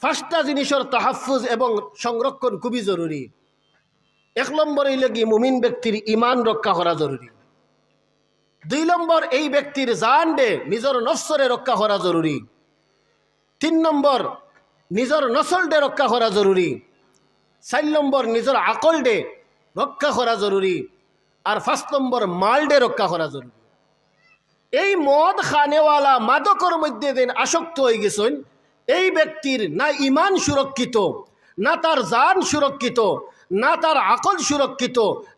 পাঁচটা জিনিসের তাহাফুজ এবং সংরক্ষণ খুবই জরুরি। এক নম্বর হইল কি মুমিন ব্যক্তির ইমান রক্ষা করা জরুরি। দুই নম্বর এই ব্যক্তির জান ডে নিজের নফসরে রক্ষা করা জরুরি। তিন নম্বর নিজের নসল ডে রক্ষা করা জরুরি। চার নম্বর নিজের আকল ডে রক্ষা করা জরুরি। আর পাঁচ নম্বর মাল ডে রক্ষা করা জরুরি। এই মদ খানেওয়ালা মাদকর মধ্যে দিন আসক্ত হয়ে গেছেন, এই ব্যক্তির না ইমান সুরক্ষিত, না তার জান সুরক্ষিত, না তার আকল সুরক্ষিত,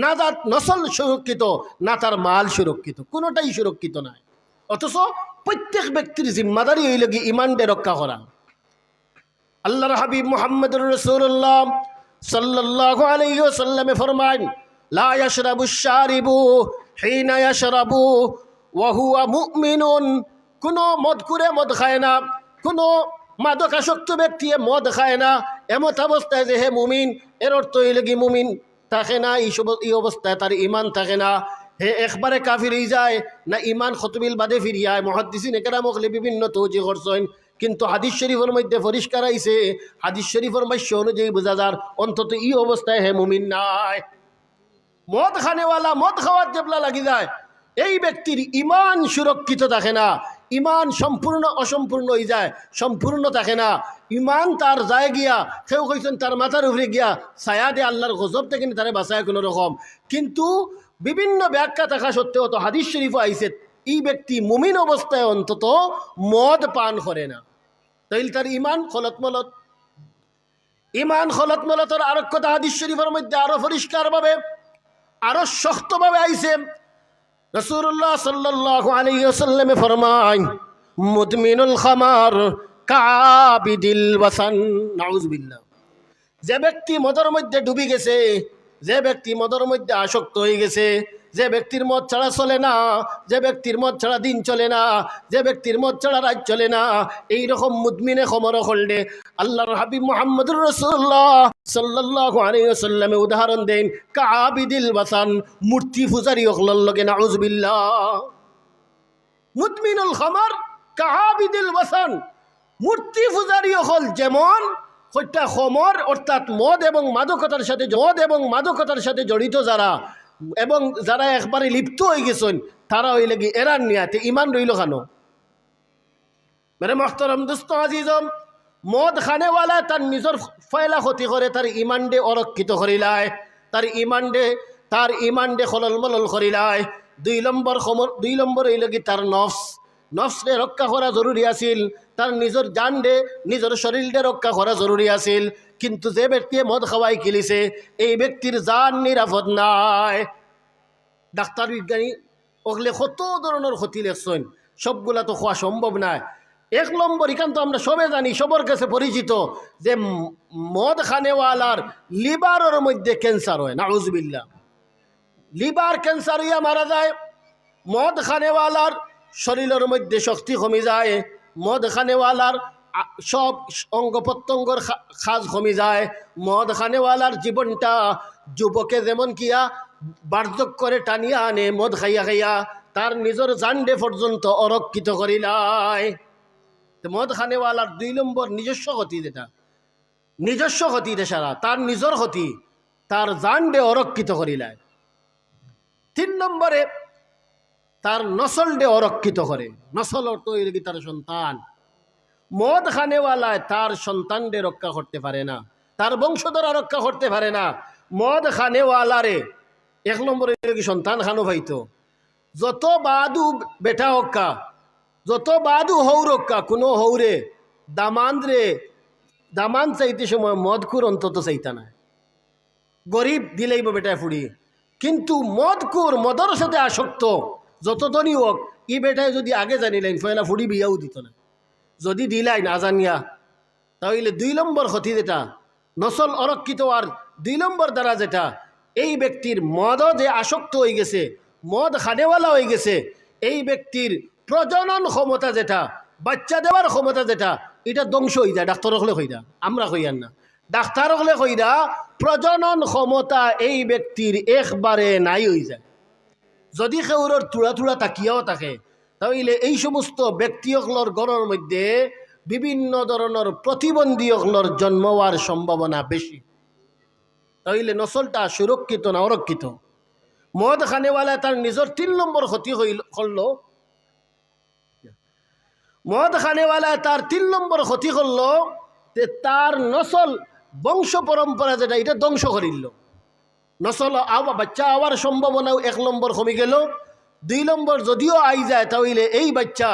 না তার নসল সুরক্ষিত, না তার মাল সুরক্ষিত, কোনোটাই সুরক্ষিত নয়। অথচ প্রত্যেক ব্যক্তির জিম্মাদারি হইল কি ইমানকে রক্ষা করা। আল্লাহর হাবিব মুহাম্মদুর রাসূলুল্লাহ সাল্লাল্লাহু আলাইহি ওয়াসাল্লামে ফরমান, লা ইয়াশরাবু শারিবু হিনা ইয়াশরাবু ওয়া হুয়া মুমিনুন। কোনো মদকুরে মদ খায় না, কোনো মাদকাসক্ত ব্যক্তি মদ খায় না, এমত অবস্থায় যে হে মুমিন, এর অর্থ হইল কি মুমিন থাকে না, এই অবস্থায় তার ইমান থাকে না। হে একবারে কাফির হয়ে যায় না ইমান খতবিল বাদে ফিরিয়ায়। মুহাদ্দিসিন একরাম ওগলে বিভিন্ন তৌজি করছেন, কিন্তু হাদিস শরীফের মধ্যে পরিষ্কার আইছে, হাদিস শরীফের ভাষ্য অনুযায়ী বোঝা যার অন্তত এই অবস্থায় হে মুমিন নাই। মদ খানেওয়ালা মদ খাওয়ার জেবলা লাগি যায়, এই ব্যক্তির ইমান সুরক্ষিত থাকে না, ইমান সম্পূর্ণ অসম্পূর্ণ হয়ে যায়, সম্পূর্ণ থাকে না। ইমান তার যায় গিয়া, কেউ কইছেন তার মাথার উপরে গিয়া ছায়া দিয়ে আল্লাহর গজব থেকে তারে বাঁচায় কোনো রকম। কিন্তু বিভিন্ন ব্যাখ্যা থাকা সত্ত্বেও তো হাদিস শরীফও আইছে এই ব্যক্তি মুমিন অবস্থায় অন্তত মদ পান করে না, তাইলে তার ইমান খলতমলত। ইমান খলতমলতর আরেক কথা হাদিস শরীফের মধ্যে আরো পরিষ্কারভাবে আরো শক্তভাবে আইছে। রাসূলুল্লাহ সাল্লাল্লাহু আলাইহি ওয়াসাল্লামে ফরমান, মুদমিনুল খামার কাবিদিল ওয়াসান। নাউযুবিল্লাহ। যে ব্যক্তি মদের মধ্যে ডুবে গেছে, যে ব্যক্তি মদের মধ্যে আসক্ত হয়ে গেছে, যে ব্যক্তির মদ ছাড়া চলে না, যে ব্যক্তির মদ ছাড়া দিন চলে না, যে ব্যক্তির মদ ছাড়া রাত চলে না, এইরকম মুদমিনে খমর হলডে আল্লাহর হাবিব মুহাম্মদুর রাসূলুল্লাহ সাল্লাল্লাহু আলাইহি ওয়াসাল্লামে উদাহরণ দেন কাবিদিল ওয়াসান, মূর্তি পূজারী হলর লগে। নাউযুবিল্লাহ। মুদমিনুল খামার কাবিদিল ওয়াসান, মূর্তি পূজারী হল যেমন কয়টা খমর অর্থাৎ মদ এবং মাদকতার সাথে জড়িত যারা এবং যারা একবারে লিপ্ত হয়ে গেছেন, তারা হইলে কি এরান নিয়াতে ইমান রইল খানো। মেরে মোহতারাম দোস্ত আজিজম, মদ খানেওয়ালা তার নিজের ফয়লা ক্ষতি করে, তার ইমান ডে অরক্ষিত করিলায়, তার ইমান ডে খলল মলল করিলায়। দুই নম্বর হইল কি তার নফসরে রক্ষা করা জরুরি আছিল, তার নিজের জান ডে নিজের শরীর ডে রক্ষা করা জরুরি আছিল। কিন্তু যে ব্যক্তি মদ খাওয়াই কিলিছে, এই ব্যক্তির জান নিরাপদ নাই। ডাক্তার বিজ্ঞানী ওগলে কত ধরনের ক্ষতি লেখছেন, সবগুলা তো খাওয়া সম্ভব নয়। এক নম্বর এখান তো আমরা সবে জানি, সবার কাছে পরিচিত যে মদ খানেওয়ালার লিভারের মধ্যে ক্যান্সার হয়। নাউযুবিল্লাহ। লিভার ক্যান্সার হইয়া মারা যায়। মদ খানেওয়ালার শরীরের মধ্যে শক্তি কমে যায়, মদ খানেওয়ালার সব অঙ্গ প্রত্যঙ্গর খাজ কমে যায়। মদ খানেওয়ালার জীবনটা যুবকে যেমন কিয়া বার্ধক্য করে টানিয়া আনে, মদ খাইয়া খাইয়া তার নিজের জান্ডে পর্যন্ত অরক্ষিত করিলায়। মদ খানেওয়ালার দুই নম্বর নিজস্ব ক্ষতি, যেটা নিজস্ব ক্ষতি দেশারা তার নিজের ক্ষতি, তার জান্ডে অরক্ষিত করিলায়। তিন নম্বরে তার নসল ডে অরক্ষিত করে। নসল অর্থ হইল কি তার সন্তান। মদ খানেওয়ালায় তার সন্তানকে রক্ষা করতে পারে না, তার বংশধরা রক্ষা করতে পারে না। মদ খানেওয়ালারে এক নম্বরে কি সন্তান খানো ভাইতো, যত বাদু বেটা হক্কা, যত বাদু হৌরক্কা, কোনো হৌরে দামান চাইতে সময় মদকুর অন্তত চাইতা না, গরিব দিলেইব বেটায় ফুড়ি। কিন্তু মদকুর মদর সাথে আসক্ত যত ধনী হোক, ই বেটায় যদি আগে জানিলেন ফয়লা ফুড়ি বিয়াও দিত না। যদি দিলাই না জানিয়া, তাহলে দুই নম্বর ক্ষতি যেটা নসল অরক্ষিত, আর দুই নম্বর দ্বারা যেটা এই ব্যক্তির মদ যে আসক্ত হয়ে গেছে, মদ খানেওয়ালা হয়ে গেছে, এই ব্যক্তির প্রজনন ক্ষমতা যেটা, বাচ্চা দেওয়ার ক্ষমতা যেটা, এটা ধ্বংস হয়ে যায়। ডাক্তার হলে কইরা, আমরা কইয়ার না, ডাক্তার হলে কইরা প্রজনন ক্ষমতা এই ব্যক্তির একবারে নাই হয়ে যায়। যদি কেউর তুড়া তুড়া তাকিয়াও থাকে, তাহলে এই সমস্ত ব্যক্তিসকলের গণের মধ্যে বিভিন্ন ধরনের প্রতিবন্ধী হলর জন্ম হওয়ার সম্ভাবনা বেশি। তাইলে নসলটা সুরক্ষিত না অরক্ষিত? মদ খানেওয়ালা তার নিজের 3 নম্বর ক্ষতি করল। মদ খানেওয়ালা তার 3 নম্বর ক্ষতি করল, তার নসল বংশ পরম্পরা যেটা এটা ধ্বংস করিল। নসল বাচ্চা হওয়ার সম্ভাবনাও 1 নম্বর কমে গেল। 2 নম্বর যদিও আই যায় তাহলে এই বাচ্চা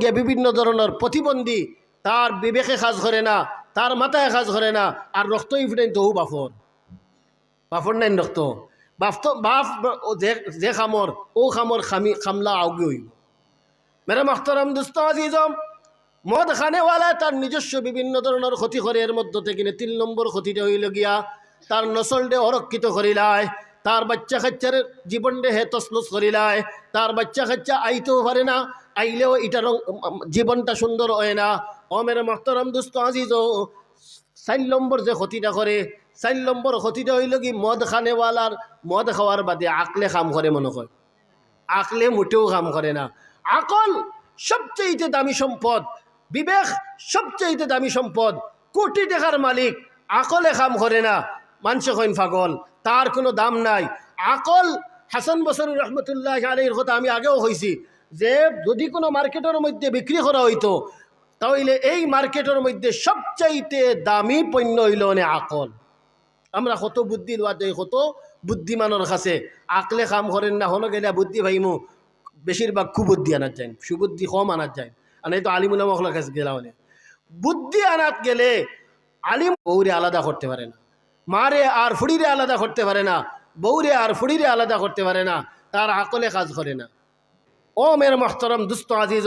গিয়ে বিভিন্ন ধরনের প্রতিবন্ধী, তার বিবেকে কাজ করে না, তার মাথায় কাজ করে না, আর রক্ত ইফিডেন্ট হু বাফর নাই রক্ত বাপ যে খামর ও খামর খামলা আগে হইব। মেরা মাখতারাম দোস্ত আজিজম, মদ খানেওয়ালা তার নিজস্ব বিভিন্ন ধরনের ক্ষতি করে। এর মধ্য থেকে 3 নম্বর ক্ষতিটা হইল গিয়া তার নসলডে অরক্ষিত করিলায়, তার বাচ্চা কাচ্চার জীবনডে হে তসলস করিলায়, তার বাচ্চা কাচ্চা আইতেও পারে না, আইলেও এটার জীবনটা সুন্দর হয় না। ও মেরা মাখতারাম দোস্ত আজিজ, 4 নম্বর যে ক্ষতিটা করে, 4 নম্বর ক্ষতিটা হইল কি মদ খানেওয়ালার মদ খাওয়ার বাদে আকলে কাম করে। মনে হয় আকলে মোটেও কাম করে না। আকল সবচেয়ে দামি সম্পদ, বিবেক সবচেয়ে দামি সম্পদ। কোটি টাকার মালিক, আকলে কাম করে না, মানুষ কইন পাগল, তার কোনো দাম নাই। আকল হাসান বসরি রহমতুল্লাহ আলাইহির কথা আমি আগেও কইছি যে যদি কোনো মার্কেটের মধ্যে বিক্রি করা হইতো তাহলে এই মার্কেটের মধ্যে সবচাইতে দামি পণ্য হইল আকল। আমরা কত বুদ্ধি লওয়া যাই, কত বুদ্ধিমানের কাছে আকলে কাম করেন না, হনো গেলে বুদ্ধি ভাইমু বেশিরভাগ কুবুদ্ধি আনাত যায়, সুবুদ্ধি কম আনাত যায়। আর এই তো আলিমুল্লাহ মখলার কাছে গেলা মানে বুদ্ধি আনাত গেলে আলিম বউরে আলাদা করতে পারে না, মারে আর ফুড়িরে আলাদা করতে পারে না, বউরে আর ফুড়িরে আলাদা করতে পারে না, তার আকলে কাজ করে না। ও মের মোহতরম দুস্ত আজিজ,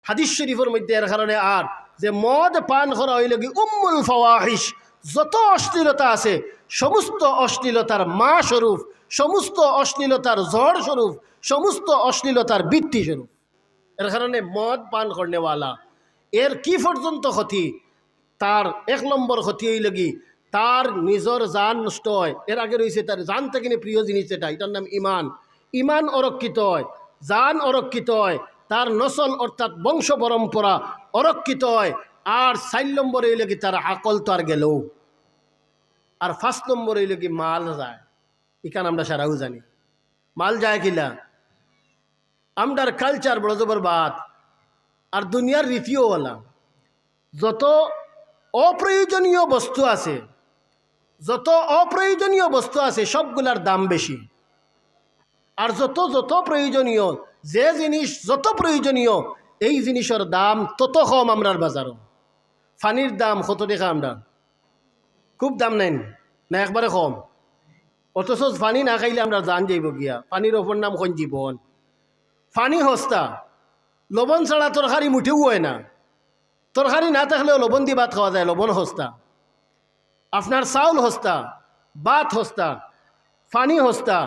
হাদিস শরীফের মধ্যে এর কারণে আর যে মদ পান করা হইল কি উম্মুল ফাওয়াহিশ, যত অশ্লীলতা আছে সমস্ত অশ্লীলতার মা স্বরূপ, সমস্ত অশ্লীলতার ঝড় স্বরূপ, সমস্ত অশ্লীলতার বৃত্তি স্বরূপ। এর কারণে মদ পান করনেওয়ালা এর কি পর্যন্ত ক্ষতি? তার 1 নম্বর ক্ষতি হইল কি তার নিজের জান নষ্ট হয়। এর আগে রয়েছে তার জান থেকে প্রিয় জিনিস যেটা, এটার নাম ইমান। ইমান অরক্ষিত হয়, জান অরক্ষিত হয়, তার নসল অর্থাৎ বংশ পরম্পরা অরক্ষিত হয়। আর 4 নম্বর হইল কি তার আকল তো আর গেল। আর 5 নম্বর হইল কি মাল যায়। এখানে আমরা সারাও জানি মাল যায় কিলা। আমরার কালচার বড় জবরবাদ আর দুনিয়ার রীতিও ওলা। যত অপ্রয়োজনীয় বস্তু আছে, যত অপ্রয়োজনীয় বস্তু আছে সবগুলার দাম বেশি। আর যত যত প্রয়োজনীয় যে জিনিস যত প্রয়োজনীয় এই জিনিসের দাম তত কম। আমরার বাজারও ফানির দাম কত টাকা? আমরা খুব দাম নাই না, একবারে কম। অথচ ফানি না খাইলে আমরা জান যাইব গিয়া। পানির ওপর নাম কোন জীবন। ফানি সস্তা, লবণ ছাড়া তরকারি মুঠেও হয় না। তরকারি না থাকলেও লবণ দিয়ে ভাত খাওয়া যায়, লবণ সস্তা। আপনার চাউল সস্তা, ভাত সস্তা, ফানি সস্তা।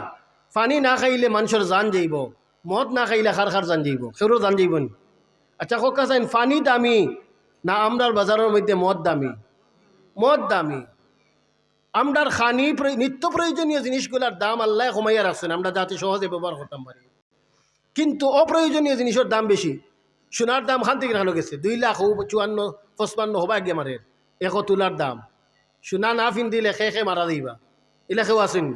ফানি না খাইলে মানুষের জান যাইব, মদ না খাইলে খার খার জান যাইব, সেরও জান যাইব নি? আচ্ছা কোকা চাইন ফানি দামি না আমরার বাজারের মধ্যে মদ দামি? মদ দামি। আমরার খানি নিত্য প্রয়োজনীয় জিনিসগুলোর দাম আল্লাহ কমাইয়া রাখছেন, আমরা যাতে সহজে ব্যবহার করতাম পারি। কিন্তু অপ্রয়োজনীয় জিনিসের দাম বেশি। সোনার দাম খান থেকে রাখানো গেছে 2,54,55 হবা গিয়ে মারের 1 তোলার দাম। সোনা না ফিন দিলে খে মারা দিবা, এলাকেও আসেন।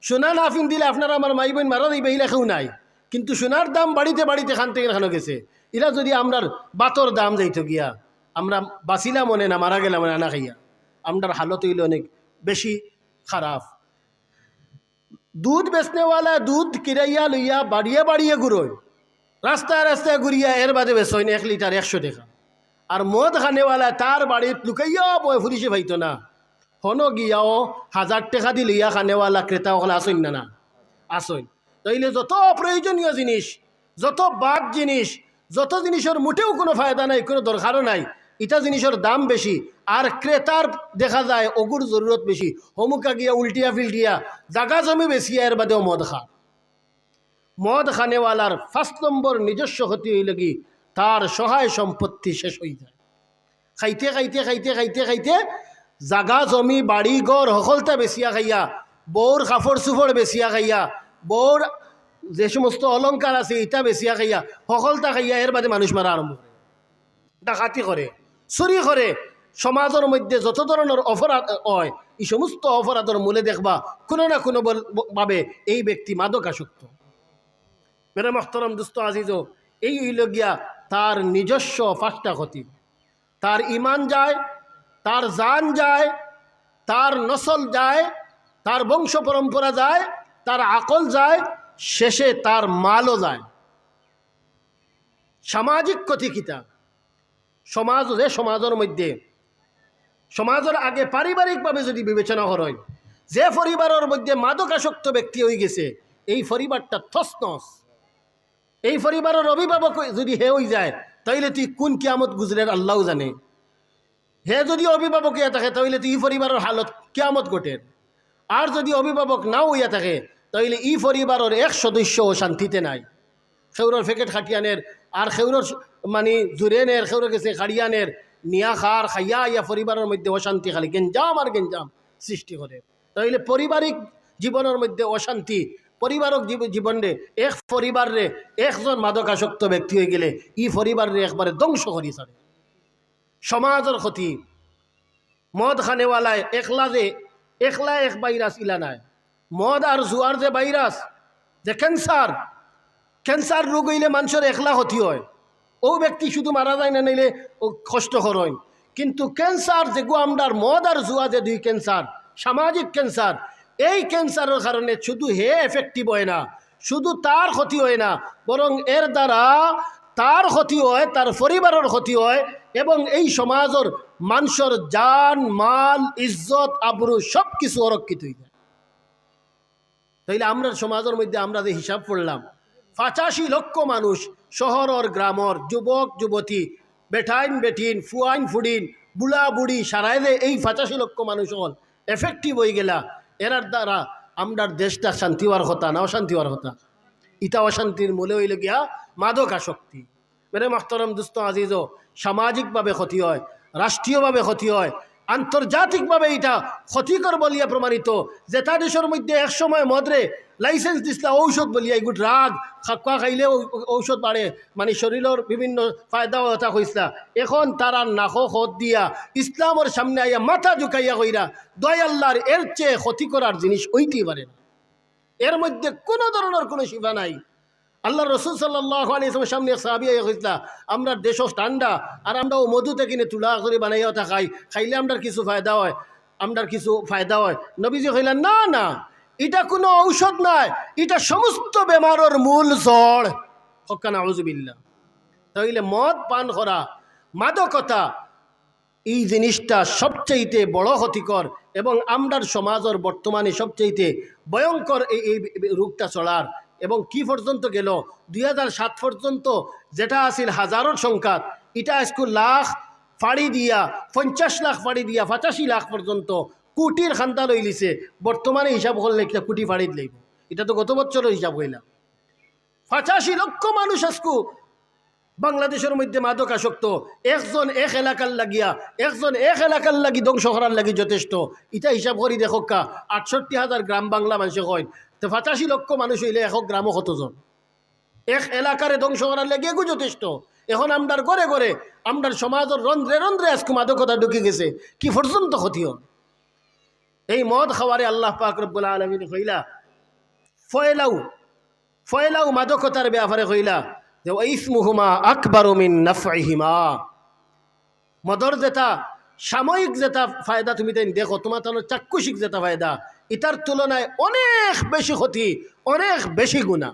সোনা না ফিন দিলে আপনারা আমার মাই বোন মারা দিবে, এলাকেও নাই। কিন্তু সোনার দাম বাড়িতে বাড়িতে খান থেকে রাখানো গেছে। এরা যদি আমরার বাতর দাম যাইতো গিয়া আমরা বাঁচিলাম মনে না, মারা গেলাম না খাইয়া, আমরার হালত হইলে অনেক বেশি খারাপ। দুধ বেচনেওয়ালা দুধ কিরাইয়া লইয়া বাড়িয়ে বাড়িয়ে ঘুরোয়, রাস্তায় রাস্তায় ঘুরিয়া এর বাদে বেচইন 1 লিটার 100 টাকা। আর মদ খানেওয়ালা তার বাড়িত লুকাইয়া বয় পুলিশে পাইতো না, হনো গিয়াও 1000 টাকা দি লইয়া খানেওয়ালা ক্রেতা ওখানে আসইন না আসইন। তাইলে যত অপ্রয়োজনীয় জিনিস, যত বাদ জিনিস, যত জিনিসের মোটেও কোনো ফায়দা নাই, কোনো দরকারও নাই, ইটা জিনিসের দাম বেশি। আর ক্রেতার দেখা যায় অগুর জরুরত বেশি, হমুকা গিয়া উল্টিয়া ফিল্টিয়া জাগা জমি বেশিয়া এর বাদেও মদ খা। মদ খানেওয়ালার 5 নম্বর নিজস্ব ক্ষতি হইল কি তার সহায় সম্পত্তি শেষ হয়ে যায়। খাইতে খাইতে খাইতে খাইতে খাইতে জাগা জমি বাড়ি ঘর সকলটা বেচিয়া খাইয়া, বউর কাপড় চুপড় বেচিয়া খাইয়া, বউর যে সমস্ত অলংকার আছে ইটা বেচিয়া খাইয়া, সকলটা খাইয়া এর বাদে মানুষ মারা আরম্ভ করে। ডাকাতি করে, চুরি করে, সমাজের মধ্যে যত ধরনের অপরাধ হয় এই সমস্ত অপরাধের মূলে দেখবা কোনো না কোনো ভাবে এই ব্যক্তি মাদকাসক্ত। মেরে মোহতরম দোস্ত আজিজ, এই হইল গিয়া তার নিজস্ব পাঁচটা ক্ষতি। তার ইমান যায়, তার জান যায়, তার নসল যায়, তার বংশ পরম্পরা যায়, তার আকল যায়, শেষে তার মালও যায়। সামাজিক ক্ষতি কিতা? সমাজের মধ্যে সমাজের আগে পারিবারিকভাবে যদি বিবেচনা হয়, যে পরিবারের মধ্যে মাদকাসক্ত ব্যক্তি হয়ে গেছে এই পরিবারটা তছনছ। এই পরিবারের অভিভাবক যদি হে হয়ে যায় তাইলে তুই কোন কিয়ামত গুজরের আল্লাহ জানে। হে যদি অভিভাবক হইয়া থাকে তাইলে তুই এই পরিবারের হালত কিয়ামত ঘটের। আর যদি অভিভাবক নাও হইয়া থাকে তাইলে এই পরিবারের এক সদস্য শান্তিতে নাই। খেউরের ফেকেট খাটিয়ানের আর খেউরের মানে জুরেনের খেউরে গেছে খাড়িয়ানের নিয়া খার খাইয়া ইয়া পরিবারের মধ্যে অশান্তি, খালি গেঞ্জাম আর গেঞ্জাম সৃষ্টি করে। তাইলে পারিবারিক জীবনের মধ্যে অশান্তি, পরিবারক জীবনে এক পরিবারে একজন মাদকাসক্ত ব্যক্তি হয়ে গেলে ই পরিবারে একবারে ধ্বংস করি ছাড়ে। সমাজের ক্ষতি, মদ খানেওয়ালায় একলা এক ভাইরাস ইলা নাই। মদ আর জুয়ার যে ভাইরাস, যে ক্যান্সার রোগ হইলে মানুষের একলা ক্ষতি হয়। ও ব্যক্তি শুধু মারা যায় না, নাইলে ও কষ্টকর হয়। কিন্তু ক্যান্সার যেগুলো আমরার মদ আর জুয়া যে দুই ক্যান্সার, সামাজিক ক্যান্সার, এই ক্যান্সারের কারণে শুধু হে এফেক্টিভ হয় না, শুধু তার ক্ষতি হয় না, বরং এর দ্বারা তার ক্ষতি হয়, তার পরিবারের ক্ষতি হয় এবং এই সমাজের মানুষের জান মাল ইজ্জত আবরু সব কিছু অরক্ষিত হয়ে যায়। তাইলে আমরা সমাজের মধ্যে আমরা যে হিসাব করলাম 85 লক্ষ মানুষ শহর আর গ্রামর, যুবক যুবতী, বেঠাইন বেঠিন, ফুয়াইন ফুডিন, বুড়া বুড়ি সারাই দে এই 85 লক্ষ মানুষ হল এফেক্টিভ হয়ে গেলা। এরার দ্বারা আমরার দেশটা শান্তি হওয়ার কথা না অশান্তি হওয়ার কথা। ইটা অশান্তির মূলে হইল গিয়া মাদকাসক্তি। মেরে মোহতরম দোস্ত আজিজ, সামাজিকভাবে ক্ষতি হয়, রাষ্ট্রীয়ভাবে ক্ষতি হয়, আন্তর্জাতিকভাবে এটা ক্ষতিকর বলিয়া প্রমাণিত। যেটা দেশের মধ্যে একসময় মদরে লাইসেন্স দিছিল ঔষধ বলিয়া, এগুলো রাগ খাক্কা খাইলে ঔষধ বাড়ে, মানে শরীরের বিভিন্ন ফায়দা কথা হয়েছিল। এখন তারা নাকো খত দিয়া ইসলামের সামনে আইয়া মাথা ঝুঁকাইয়া কইরা দয় আল্লাহর এর চেয়ে ক্ষতি করার জিনিস হইতেই পারে না। এর মধ্যে কোনো ধরনের কোনো শিফা নাই। আল্লাহ রসুল সাল্লাল্লাহু আলাইহি ওয়াসাল্লামের সামনে সাহাবী আইয়া কইছিল, আমরা দেশ ঠান্ডা আর আমরা ও মধু থেকে কিনে তুলা করে বানাইয়া ওটা খাইলে আমরা কিছু ফায়দা হয়। নবীজি কইলেন, না না, এটা কোনো ঔষধ নাই, এটা সমস্ত বেমারের মূল জড়। হক্কা নাউযুবিল্লাহ। তাইলে মদ পান করা, মাদকতা, এই জিনিসটা সবচাইতে বড় ক্ষতিকর এবং আমরার সমাজের বর্তমানে সবচাইতে ভয়ঙ্কর এই রোগটা চলার। এবং কি পর্যন্ত গেল 2007 পর্যন্ত যেটা আছিল হাজারের সংখ্যা, এটা আজকে লাখ ফাড়ি দিয়া 50 লাখ ফাড়ি দিয়া 85 লাখ পর্যন্ত কোটির খান্তা লই লিছে। বর্তমানে হিসাব করলে একটা কোটি ফাড়ি দিলেই, এটা তো গত বছরের হিসাব হইলাম। 85 লক্ষ মানুষ আজকু বাংলাদেশের মধ্যে মাদকাসক্ত। একজন এক এলাকার লাগি ধ্বংস করার লাগি যথেষ্ট। এটা হিসাব করি দেখো, 68,000 গ্রাম বাংলা মানুষে কয়, তো 85 লক্ষ মানুষ হইলে এক গ্রামও কতজন? এক এলাকারে ধ্বংস করার লাগে এগু যথেষ্ট। এখন আমরার ঘরে ঘরে, আমরার সমাজের রন্ধ্রে রন্ধ্রে আজকে মাদকতা ঢুকে গেছে, কি পর্যন্ত ক্ষতি হয়। এই মদ খাওয়ারে আল্লাহ পাক রব্বুল আলামিন কইলা, ফয়লাউ মাদকতার ব্যাপারে কইলা যে ইসমুহুমা আকবারু মিন নাফইহিমা। মদর যেটা সাময়িক যেটা ফায়দা তুমি তাই দেখো, তোমার তো চাক্ষুষিক যেটা ফায়দা, এটার তুলনায় অনেক বেশি ক্ষতি, অনেক বেশি গুনাহ।